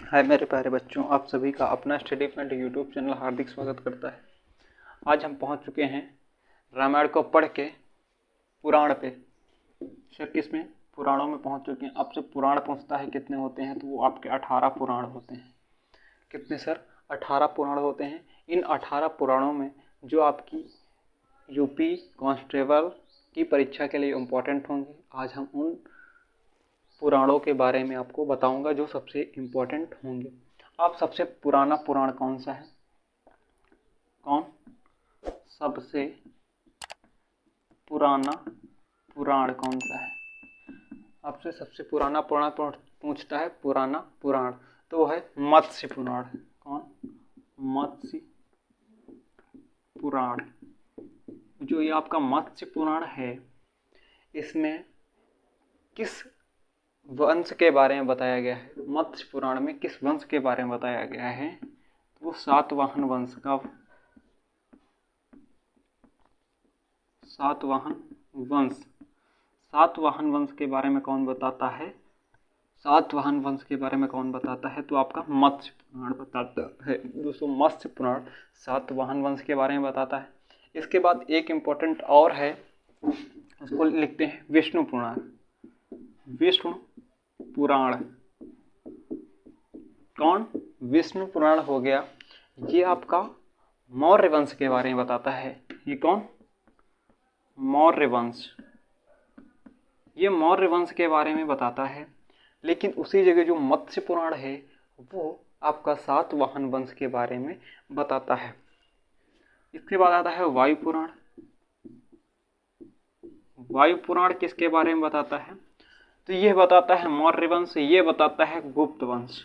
हाय मेरे प्यारे बच्चों, आप सभी का अपना स्टडी पॉइंट यूट्यूब चैनल हार्दिक स्वागत करता है। आज हम पहुंच चुके हैं रामायण को पढ़ के पुराण पे। किसमें पुराणों में पहुंच चुके हैं। आपसे पुराण पूछता है कितने होते हैं, तो वो आपके 18 पुराण होते हैं। कितने सर? 18 पुराण होते हैं। इन 18 पुराणों में जो आपकी यूपी कांस्टेबल की परीक्षा के लिए इम्पोर्टेंट होंगे, आज हम उन पुराणों के बारे में आपको बताऊंगा जो सबसे इम्पोर्टेंट होंगे। आप सबसे पुराना पुराण कौन सा है? कौन सबसे पुराना पुराण कौन सा है? आपसे सबसे पुराना पुराण पूछता है पुराना पुराण, तो वो है मत्स्य पुराण। कौन? मत्स्य पुराण। जो ये आपका मत्स्य पुराण है, इसमें किस वंश के बारे में बताया गया है? मत्स्य पुराण में किस वंश के बारे में बताया गया है? वो सातवाहन वंश का। सातवाहन वंश। सातवाहन वंश के बारे में कौन बताता है? सातवाहन वंश के बारे में कौन बताता है? तो आपका मत्स्य पुराण बताता है। दोस्तों, मत्स्य पुराण सातवाहन वंश के बारे में बताता है। इसके बाद एक इम्पोर्टेंट और है, उसको लिखते हैं विष्णु पुराण। विष्णु पुराण। कौन? विष्णु पुराण हो गया। ये आपका मौर्य वंश के बारे में बताता है। ये कौन? मौर्य वंश। ये मौर्य वंश के बारे में बताता है। लेकिन उसी जगह जो मत्स्य पुराण है वो आपका सातवाहन वंश के बारे में बताता है। इसके बाद आता है वायु पुराण। वायु पुराण किसके बारे में बताता है? तो यह बताता है मौर्य वंश, ये बताता है गुप्त वंश।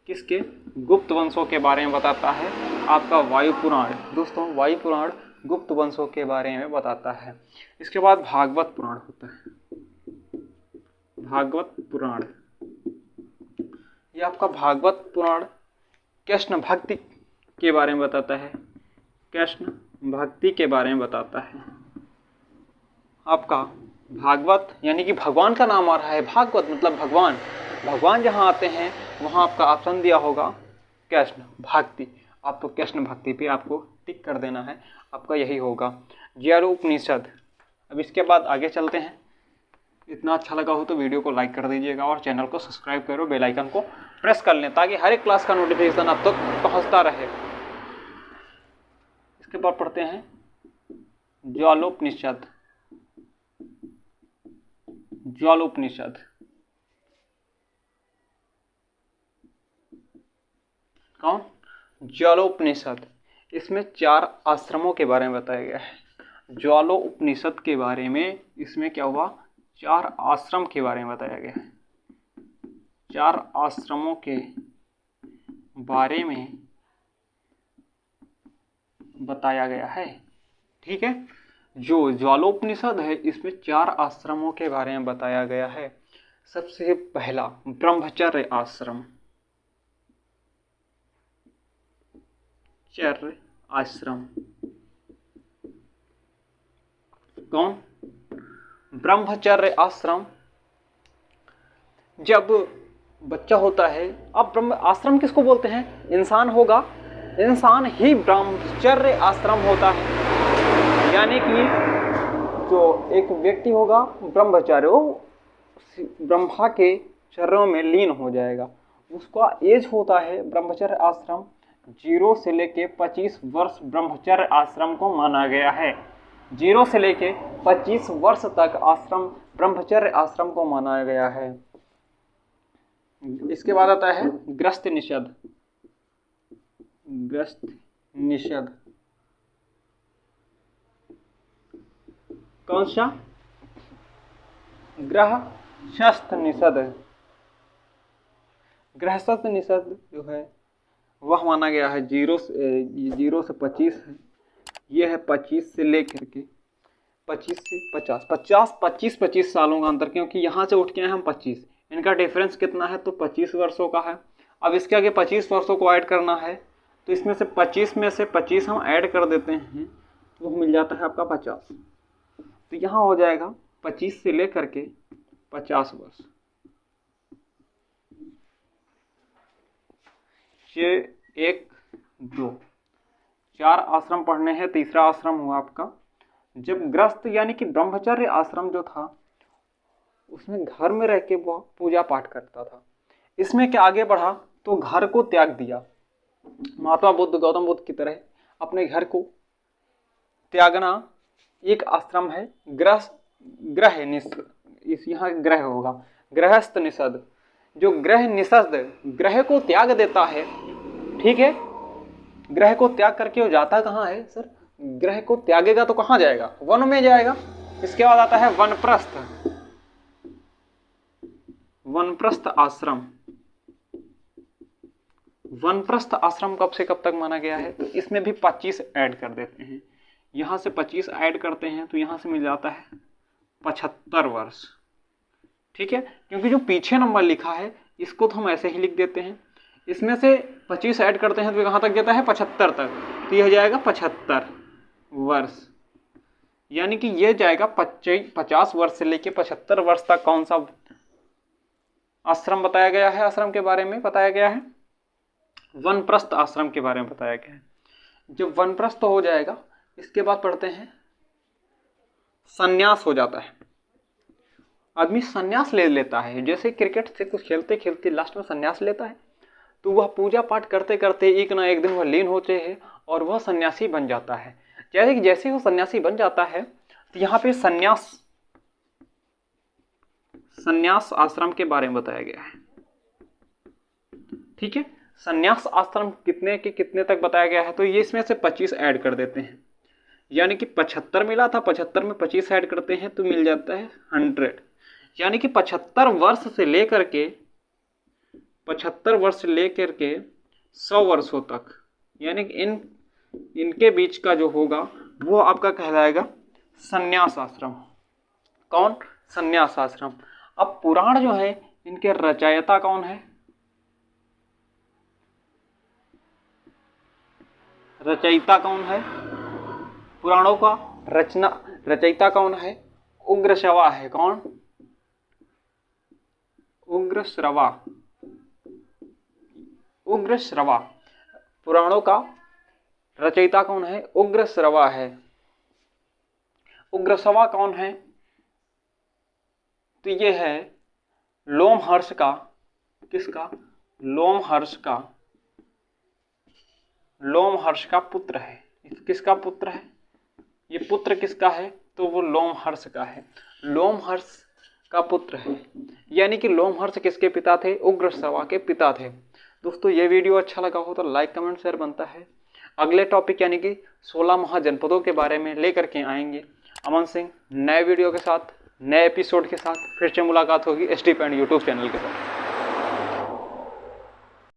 किसके? गुप्त वंशों के बारे में बताता है आपका वायु पुराण। दोस्तों, वायु पुराण गुप्त वंशों के बारे में बताता है। इसके बाद भागवत पुराण होता है। भागवत पुराण। यह आपका भागवत पुराण कृष्ण भक्ति के बारे में बताता है। कृष्ण भक्ति के बारे में बताता है। आपका भागवत यानी कि भगवान का नाम आ रहा है। भागवत मतलब भगवान। भगवान जहाँ आते हैं वहाँ आपका ऑप्शन दिया होगा कृष्ण भक्ति। आप तो कृष्ण भक्ति पे आपको टिक कर देना है, आपका यही होगा। ज्यारो उपनिषद। अब इसके बाद आगे चलते हैं। इतना अच्छा लगा हो तो वीडियो को लाइक कर दीजिएगा और चैनल को सब्सक्राइब करो, बेल आइकन को प्रेस कर लें ताकि हर एक क्लास का नोटिफिकेशन आप तक पहुँचता रहे। इसके बाद पढ़ते हैं ज्वालोपनिषद। ज्वालोपनिषद। कौन? ज्वालोपनिषद। इसमें 4 आश्रमों के बारे में बताया गया है। ज्वालोपनिषद के बारे में इसमें क्या हुआ? 4 आश्रम के बारे में बताया गया है। 4 आश्रमों के बारे में बताया गया है। ठीक है। जो ज्वालोपनिषद है इसमें 4 आश्रमों के बारे में बताया गया है। सबसे पहला ब्रह्मचर्य आश्रम। चर्य आश्रम। कौन? ब्रह्मचर्य आश्रम। जब बच्चा होता है, अब ब्रह्म आश्रम किसको बोलते हैं? इंसान होगा, इंसान ही ब्रह्मचर्य आश्रम होता है। यानी कि जो एक व्यक्ति होगा ब्रह्मचार्य, वो ब्रह्मा के चरणों में लीन हो जाएगा। उसका एज होता है ब्रह्मचर्य आश्रम 0 से लेके 25 वर्ष ब्रह्मचर्य आश्रम को माना गया है। 0 से लेके 25 वर्ष तक आश्रम ब्रह्मचर्य आश्रम को माना गया है। इसके बाद आता है गृहस्थ निषेध। गृहस्थ निषेध। कौन सा? गृहस्थ निषेध। गृहस्थ निषेध जो है वह माना गया है 0 से 25 है। यह है 25 से लेकर के 25 से 50 25 सालों का अंतर, क्योंकि यहाँ से उठ के हैं हम 25, इनका डिफरेंस कितना है? तो 25 वर्षों का है। अब इसके आगे 25 वर्षों को ऐड करना है, तो इसमें से 25 में से 25 हम ऐड कर देते हैं तो मिल जाता है आपका 50। तो यहाँ हो जाएगा 25 से लेकर के 50 वर्ष। 1 2 4 आश्रम पढ़ने हैं। तीसरा आश्रम हुआ आपका जब गृहस्थ यानी कि ब्रह्मचर्य आश्रम जो था उसमें घर में रह के वो पूजा पाठ करता था। इसमें क्या आगे बढ़ा तो घर को त्याग दिया। महात्मा बुद्ध गौतम बुद्ध की तरह अपने घर को त्यागना एक आश्रम है। ग्रह निषद, इस यहाँ ग्रह होगा गृहस्थ निषद। जो ग्रह निषद ग्रह को त्याग देता है, ठीक है, ग्रह को त्याग करके वो जाता कहाँ है सर? ग्रह को त्यागेगा तो कहाँ जाएगा? वन में जाएगा। इसके बाद आता है वनप्रस्थ। वनप्रस्थ आश्रम। वनप्रस्थ आश्रम कब से कब तक माना गया है? तो इसमें भी 25 ऐड कर देते हैं। यहां से 25 ऐड करते हैं तो यहां से मिल जाता है 75 वर्ष, ठीक है। क्योंकि जो पीछे नंबर लिखा है इसको तो हम ऐसे ही लिख देते हैं। इसमें से 25 ऐड करते हैं तो कहां तक जाता है? 75 तक। तो यह जाएगा 75 वर्ष, यानी कि यह जाएगा 50 वर्ष से लेके 75 वर्ष तक। कौन सा आश्रम बताया गया है? आश्रम के बारे में बताया गया है वनप्रस्थ आश्रम के बारे में बताया गया है। जब वनप्रस्थ हो जाएगा इसके बाद पढ़ते हैं संन्यास हो जाता है। आदमी संन्यास ले लेता है। जैसे क्रिकेट से कुछ खेलते खेलते लास्ट में संन्यास लेता है तो वह पूजा पाठ करते करते एक ना एक दिन वह लीन होते हैं और वह सन्यासी बन जाता है। जैसे वो सन्यासी बन जाता है तो यहाँ पे संन्यास आश्रम के बारे में बताया गया है, ठीक है। संन्यास आश्रम कितने के कितने तक बताया गया है? तो ये इसमें से 25 ऐड कर देते हैं, यानी कि 75 मिला था, 75 में 25 ऐड करते हैं तो मिल जाता है 100, यानी कि 75 वर्ष से लेकर के 100 वर्षों तक, यानी कि इनके बीच का जो होगा वो आपका कहलाएगा संन्यास आश्रम। कौन? संन्यास आश्रम। अब पुराण जो है इनके रचयिता कौन है? रचयिता कौन है पुराणों का? रचयिता कौन है? उग्रश्रवा है। कौन? उग्रश्रवा। पुराणों का रचयिता कौन है? उग्रश्रवा है। उग्रश्रवा कौन है? तो ये है लोमहर्ष का, किसका? लोमहर्ष का पुत्र है। किसका पुत्र है? ये पुत्र किसका है? तो वो लोमहर्ष का है। लोमहर्ष का पुत्र है, यानी कि लोमहर्ष किसके पिता थे? उग्रश्रवा के पिता थे। दोस्तों ये वीडियो अच्छा लगा हो तो लाइक कमेंट शेयर बनता है। अगले टॉपिक यानी कि 16 महाजनपदों के बारे में लेकर के आएंगे अमन सिंह नए वीडियो के साथ, नए एपिसोड के साथ। फिर से मुलाकात होगी एसटी पैंट यूट्यूब चैनल के साथ।